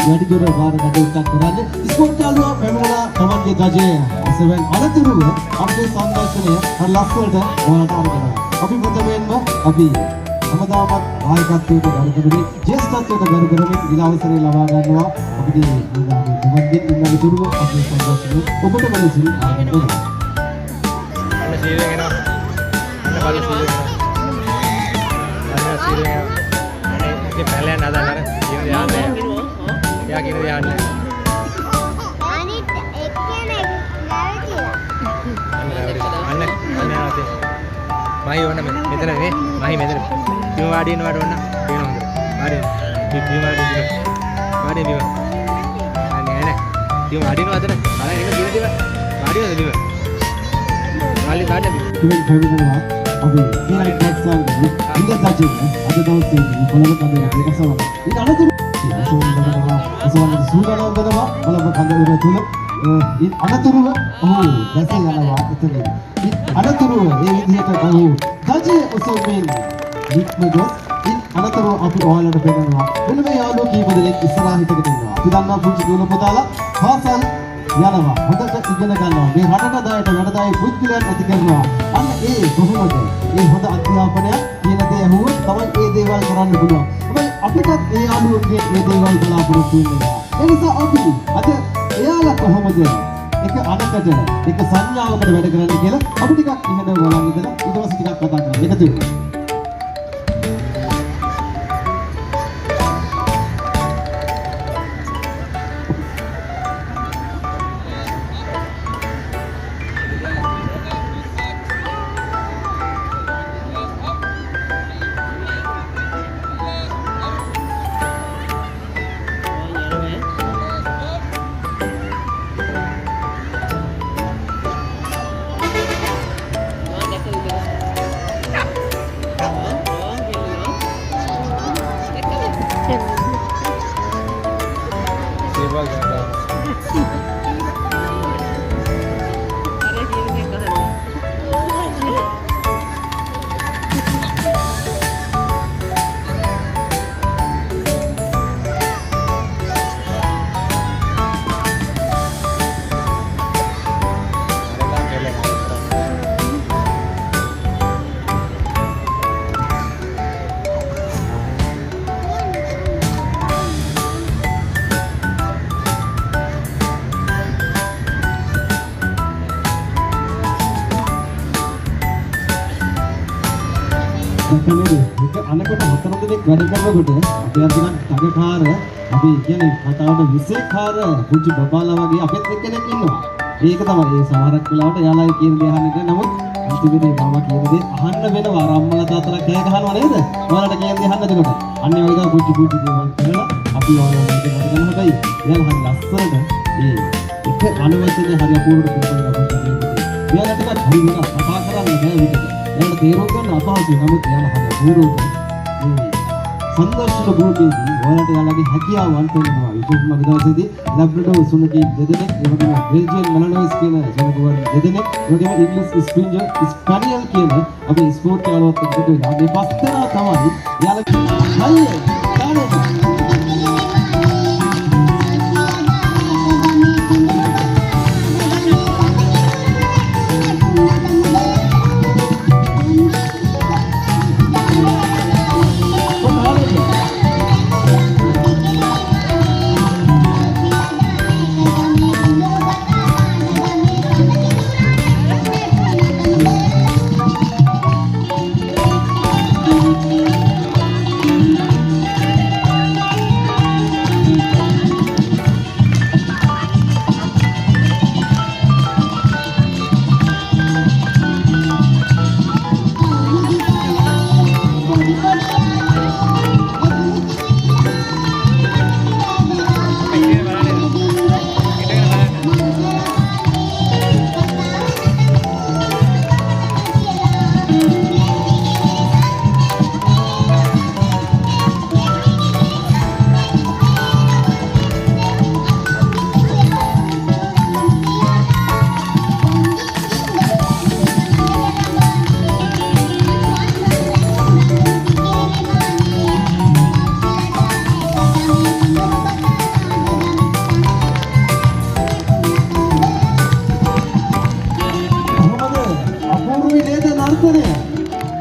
වැඩිදුර වාර කටයුත්තක් කරන්නේ ඉස්කෝට්ටාලුව පැමිණලා තමන්ගේ ගජය එසවෙන් අනතුරුව අපේ සංදර්ශනය හරි ලස්සනට ඔයාලට අරගෙන අපි ප්‍රථමයෙන්ම අපි හැමදාමත් ආයකත්වයට ගරු කරමින් ජ්‍යෙෂ්ඨත්වයට ගරු කරමින් ඊළ අවසරය ලබා ගන්නවා අපිට ඊළඟ තුමන්ගෙන් ඉන්න විතුරුව අපේ සංදර්ශනය ඔබට මෙලෙසින් ආරම්භ වෙනවා. අන්න සීලෙන් එනවා. අන්න බලු සීලෙන් එනවා. අන්න සීලෙන් එනවා. ඉතින් පැලයන් හදන්න අර කියන දේ ආන්නේ. එයා කියන දේ ආන්නේ. අනිත් එක්කෙනෙක් නැවතිලා. අන්න ආතේ. මහි වන්න මෙතන නේ. මහි මෙතන. බිම වාඩි වෙනවට වන්න පේනවා හොඳ. වාඩි වෙන. බිම වාඩි වෙන. වාඩි බිම. අනේ නේ. බිම වාඩි වෙනවද? අර එක දින දින වාඩි වෙනද බිම. වාලි වාඩි බිම. ඉතින් පැමිණෙනවා අපි ඊළඟ ක්ලාස්වලදී ඉඳ සාජිනේ අද දවසේ කොළඹ කන්දේ එකසවන. ඊට අනතුරු අසවන්න සූදානම් වෙනවා කොළඹ කන්දේ තුල. අනතුරුව ඔහු දැස යනවා එතන. අනතුරුව මේ විදිහට ඔහු ගජේ ඔසවමින් නික්මගොස් අනතුරුව අපි ඔයාලට පෙන්නනවා. මෙන්න මේ යාළුවෝ කීප දෙනෙක් ඉස්සරහා හිටගෙන ඉන්නවා. අපි දන්නවා පුංචි දුවල පුතාලා පාසල් යනවා. හොඳට ඉගෙන ගන්නවා. මේ රටට දායට වැඩදායි පුද්ගලයන් ඇති කරනවා. අන්න ඒ කොහොමද? මේ හොඳ අධ්‍යාපනය කියන දේ අහුවොත් තමයි මේ දේවල් කරන්න පුළුවන්. හැබැයි අපිටත් මේ යාළුවෝගේ මේ දේවල් බලාපොරොත්තු වෙනවා. ඒ නිසා අපි අද එයාලා කොහොමද එක අනකට එක සංඥාවකට වැඩ කරන්නේ කියලා අපි ටිකක් ඉහළ බලන් ඉඳලා ඊට පස්සේ ටිකක් කතා කරමු. එකතු වෙමු. දැක්කනේ ඒක අනකොට හතර දෙනෙක් වැඩ කරනකොට අපි අර ටිකක් තගකාර අපි කියන්නේ කතාවට විශේෂකාර පුංචි බබාලා වගේ අපෙත් එක්කෙනෙක් ඉන්නවා. ඒක තමයි ඒ සමහරක් වෙලාවට එයාලා කියන දේ අහන්නේ නමුත් අන්තිමේදී මම කියන දේ අහන්න වෙනවා. අම්මලා තාත්තලා කෑ ගහනවා නේද? ඔයාලට කියන දේ අහන්න දෙනකොට. අන්න ඒ වගේ පුංචි පුංචි දේවල් කරලා අපි ඔයාලට මේක කරගන්න හැබැයි එයාලා හරි ලස්සනට ඒ එක අනවශ්‍යද හරි අපූර්වට පිළිගන්න පුංචි දේ. එයාලා ටිකක් හරි වෙනවා කතා කරන්න බෑ විදිහට. එයාලා තේරුම් ගන්න අපහසුයි. නමුත් එයාලා හරි අපූර්වට සංදර්ශන ගෘහයේදී ඔයාලට යාළගේ හැකියාවන් පෙන්වනවා. විශේෂයෙන්ම අද දවසේදී ලැබ්‍රඩෝර් සුනකී දෙදෙනෙක්, ඒ වගේම බෙල්ජියන් මැලනොයිස් කියන සුනකුවන් දෙදෙනෙක්, ඒ වගේම ඉංග්‍රීසි ස්ප්‍රින්ජර් ස්පැනියල් කියන අපි ස්පෝර්ට් යාළුවොත් එක්ක වෙනවා. මේ පස් දෙනා තමයි යාළගේ හයියේ තාලේ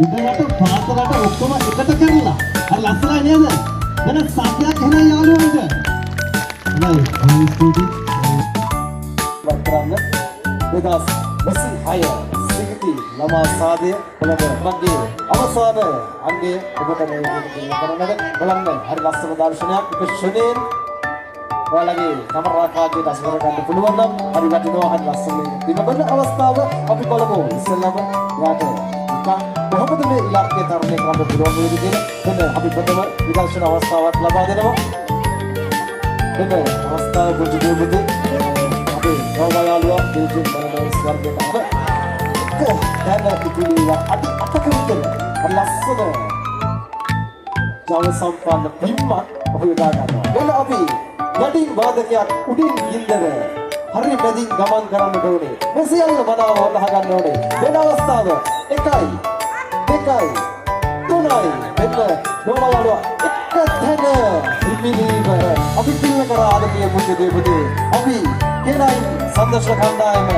උඩරට පාතරට ඔක්කොම එකට කරලා අර ලස්සනයි නේද? වෙන සත්‍යයක් එහෙනම් යාළුවන්ට. හොඳයි ස්තුතියි. වත්තරන්න 2026 සිගති ළමා සාදය කොළඹ මගේ අවසාන අංගය ඔබට මේ කරන්නට බලන්න හරි ලස්සන දර්ශනයක් එක ශ්‍රේණියෙන් ඔයාලගේ කැමරාකාරයට අසකර ගන්න පුළුවන් නම් හරි වටිනවා හරි ලස්සන දිනබන අවස්ථාව අපි බලමු. ඉස්සෙල්ලාම යාට කොහොමද මේ ඉලක්කය තරණය කරන්න පුළුවන් වේද කියලා මෙන්න අපි ප්‍රථම විදර්ශන අවස්ථාවක් ලබා දෙනවා. මෙන්න අවස්ථාව පුංචි දුවපුතේ අපේ ගෞරවයාළුවා බෙල්ජියම් මැලනොයිස් වර්ගයට දැන් ඉතිරිලා අඩි 8ක විතර ලස්සන ජව සම්පන්න පිම්මක් ඔහු යොදා ගන්නවා. මෙන්න අපි යටින් වාදකයක් උඩින් ගින්දර හරි මැදින් ගමන් කරන්න ඕනේ. මේ සියල්ල මනාව වටහා ගන්න ඕනේ. වෙන අවස්ථාව 1යි 2යි 3යි මෙන්න නෝනාවල එක තැන ඉමිනීව අපි පිළිල කරා ආද කිය පුංචි දෙපුතේ අපි කෙනයි සම්දර්ශන කණ්ඩායම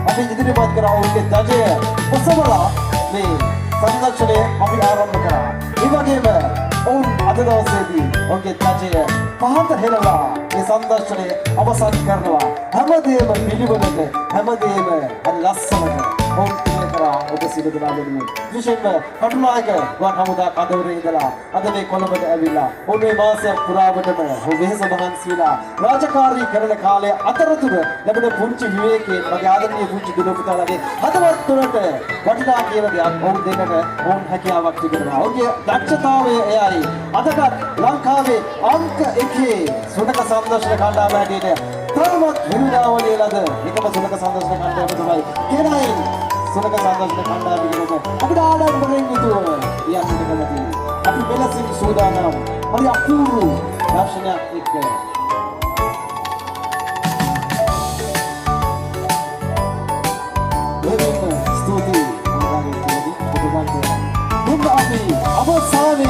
අපි ඉදිරිපත් කරා ඔවුන්ගේ දජය ඔසවලා මේ සම්දර්ශනය අපි ආරම්භ කරා. ඒ වගේම ඔවුන් අද දවසේදී ඔවුන්ගේ දජය පහත හෙළලා මේ සම්දර්ශනය අවසන් කරනවා. හැමදේම පිළිවෙලට හැමදේම ලස්සනට ඔවුන් පිළිල කරා ඔබ සිදු දෙනා වෙනුවෙන් විශේෂයෙන්ම කටුනායක වන් හමුදා කඳවුරේ ඉඳලා අද මේ කොළඹට ඇවිල්ලා ඔවුන් මේ මාසයක් පුරාවටම වෙහෙස මහන්සි වෙලා රාජකාරී කරන කාලය අතරතුර ලැබෙන පුංචි විවේකයේ මගේ ආදරණීය පුංචි දුරපුතාලගේ හදවත් තුළට වටිනා කියන දෙයක් ඔවුන් දෙකට ඔවුන් හැකියාවක් තිබෙනවා. ඔවුන්ගේ දක්ෂතාවය එයයි අදටත් ලංකාවේ අංක 1 සුනක සම්දර්ශන කණ්ඩායම හැටියට තරමත් විරුදාවලිය ලද එකම සුනක සම්දර්ශන කණ්ඩායම තමයි කෙනයි සුනක සම්දර්ශන කණ්ඩායම කියන අපිට ආඩම්බරෙන් යුතුව යන්නට කැමතියි. අපි මෙලෙසින් සූදානම් හරි අපූර්ව දර්ශනයක් එක්ක ස්තුතියි මුද අපි අවසානය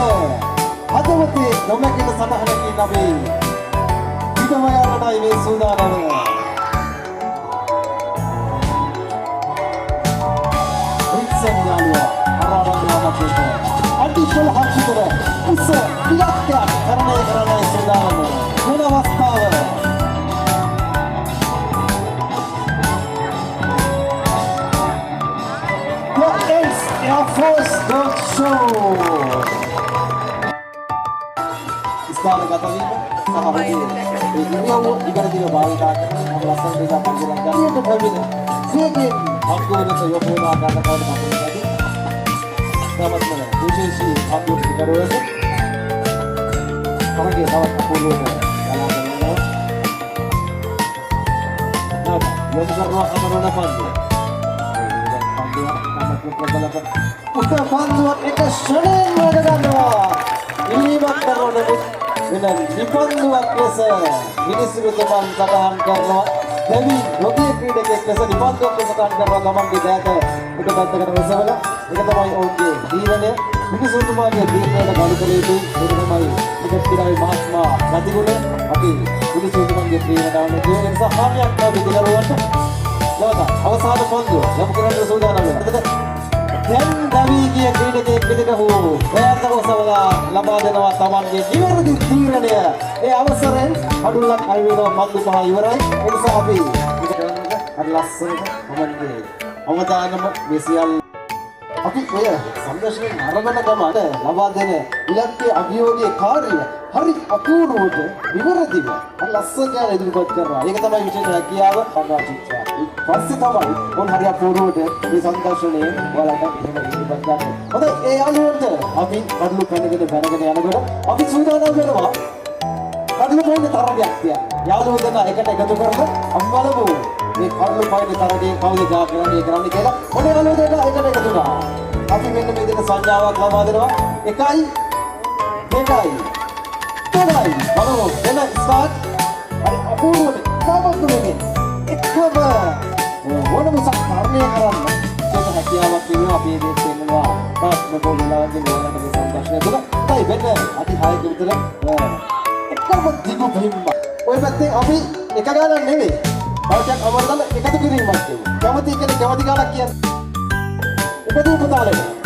හදවතේ නොමැකෙන සටහනකින් අපි පිටම යන්නටයි මේ සූදානම. රික්සන් යාළුවා අරාබන්දුවමත් අඩිෂල් හක්ෂිතර උස ඉලක්කයක් තරණය කරන්නයි සූදානම. මොන අවස්ථාව Air Force Dog Show. ස්ථාන ගත වීම සහ ඔහුගේ ඒ ඉරියව්ව ඉවරදිව භාවිතා කරන ඔහු ලස්සන නිසා පන්දුරන් ගන්නට පැමිණ සියකින් අංගවලට යොමු වන ආකාරයට මතකයි. තමත්ම විශේෂී අංගු පිටකරවස තමගේ තවත් අපූර්වව ගලාගෙන යොමු කරනවා අමරණ පන්දුව. උත්තර පන්දුවක් එක ෂණයෙන් වැඩ ගන්නවා. ඉල්ලීමක් කරන වෙන නිපන්දුවක් ලෙස මිනිස්සු තුමන් සටහන් කරනවා. දෙවි රොගී ක්‍රීඩකෙක් ලෙස නිපන්දුවක් ලෙස සටහන් කරනවා. තමන්ගේ දෑත පිටපැත්තකට වෙසවලා ඒක තමයි ඔවුන්ගේ දීවනය. මිනිස්සු තුමන්ගේ දීවනයට ගරු කළ යුතු ඒක තමයි ක්‍රිකට් ක්‍රීඩාවේ මහත්මා ගතිගුණ. අපි මිනිස්සු තුමන්ගේ දීවනවල ඒ නිසා හානියක් නැති දිනවලට අවසාන පන්දුව යොමු කරන්න සූදානම් වෙනවා. දැන් දවීගේ ක්‍රීඩකයෙක් විදිහට හෝ එයාට ඔසවලා ලබා දෙනවා තමන්ගේ නිවැරදි තීරණය. ඒ අවසරෙන් අඩුලක් අය වෙනවා පන්දු පහ ඉවරයි. ඒ නිසා අපි හරි ලස්සනට තමන්ගේ අවදානම මෙසියල් අපි ඔය සම්දර්ශනයේ ආරම්භන ගමන ලබා දෙන ඉලක්කයේ අභියෝගයේ කාර්යය හරි අපූර්වට විවරදිව හරි ලස්සනට ඉදිරිපත් කරනවා. ඒක තමයි විශේෂ හැකියාව පරාජිත්‍ය. පස්සේ තමයි මොන හරි අපූර්වට මේ සම්දර්ශනයේ ඔයාලට එහෙම ඉදිරිපත් ගන්න. හොඳයි ඒ අනුවට අපි කඩලු පැනගෙන යනකොට අපි සූදානම් වෙනවා කඩලු පොයින් තරගයක් තියන්න. යාළුවෝ දෙනා එකට එකතු කරලා අම්මලමු මේ කඩලු පොයින් තරගයේ කවුද ජය කරන්නේ කියලා. මොන යාළුවෝ දෙනා එකට එකතු වුණා. අපි මෙන්න මේ දෙක සංඥාවක් ලබා දෙනවා. 1 2 3 බලමු එන ස්ටාර්ට්. හරි අපූර්වට සමත් වෙන්නේ එකම මොනම සක්කාරණය කරන්න ඒක හැකියාවක් කියනවා. අපි මේ දෙන්නවා තාත්ම පොළොවකින් ඔයාලට සම්දර්ශනය දුක. තයි වෙන්න අති 6 විතර එකම දිගු බිම්ම. ඔය පැත්තේ අපි එක ගානක් නෙවෙයි. තවටක් අමරදල එකතු කිරීමක් කියනවා. කැමති කෙනෙක් කැමති ගානක් කියන්නේ. එකතු උපතාලේ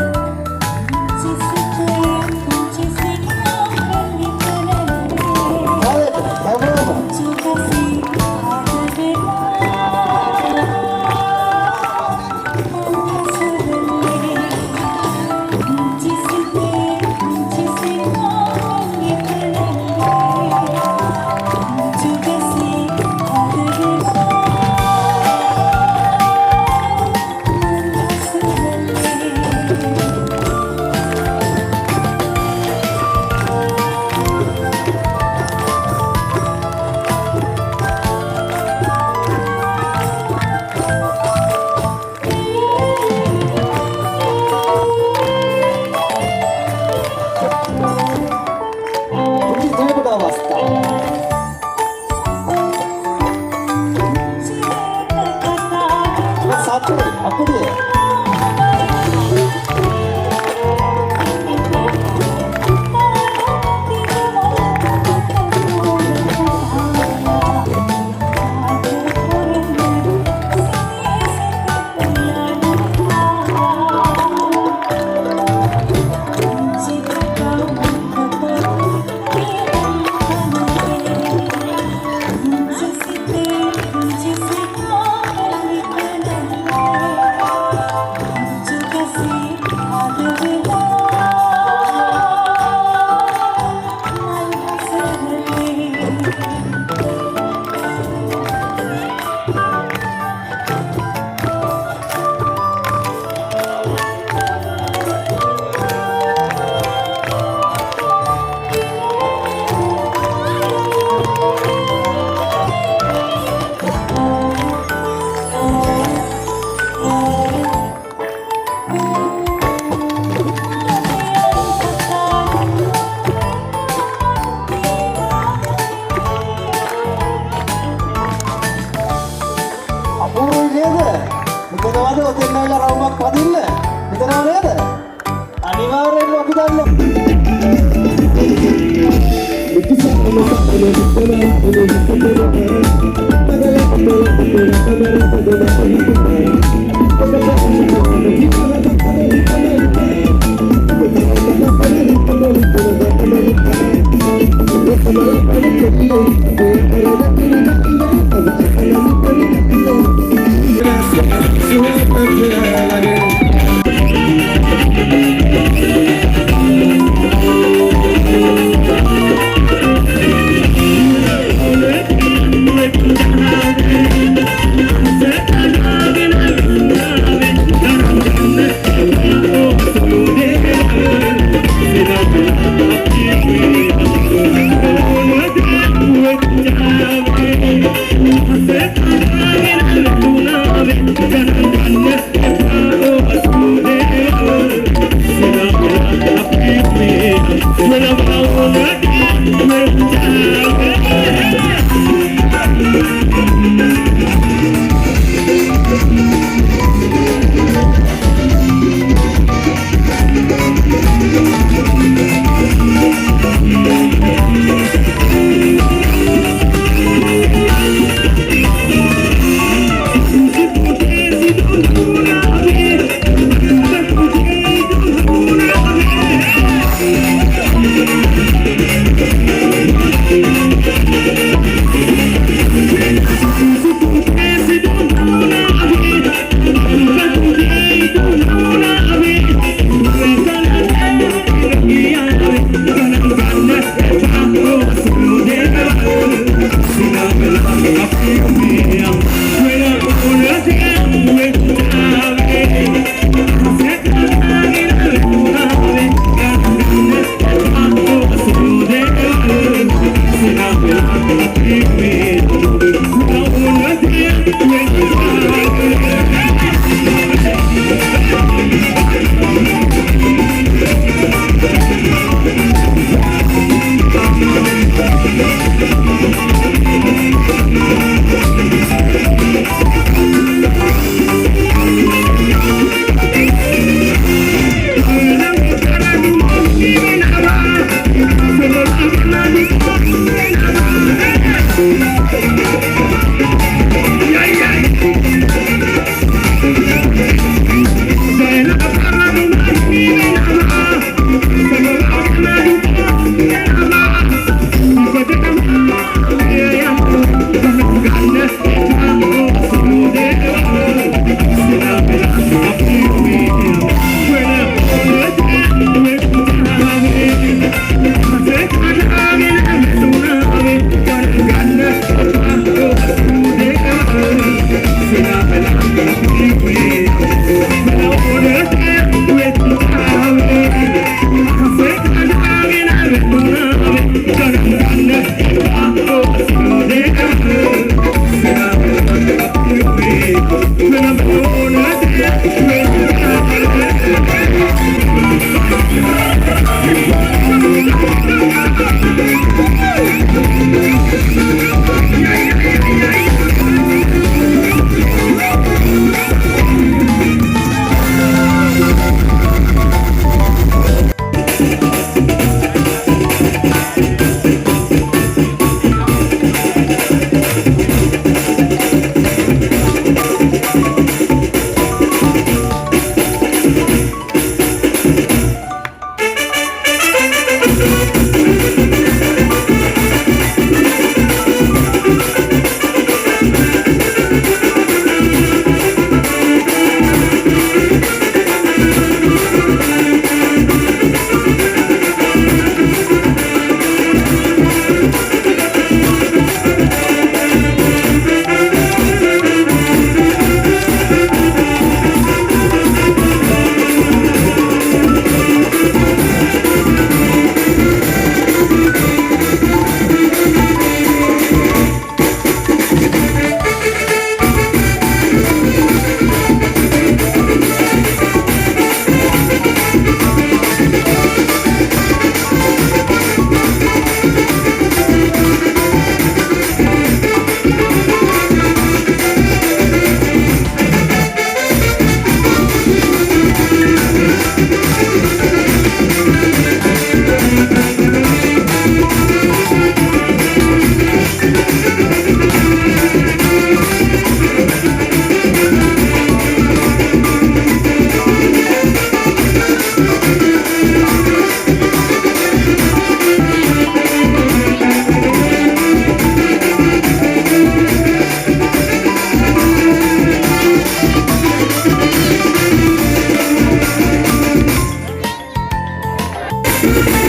Thank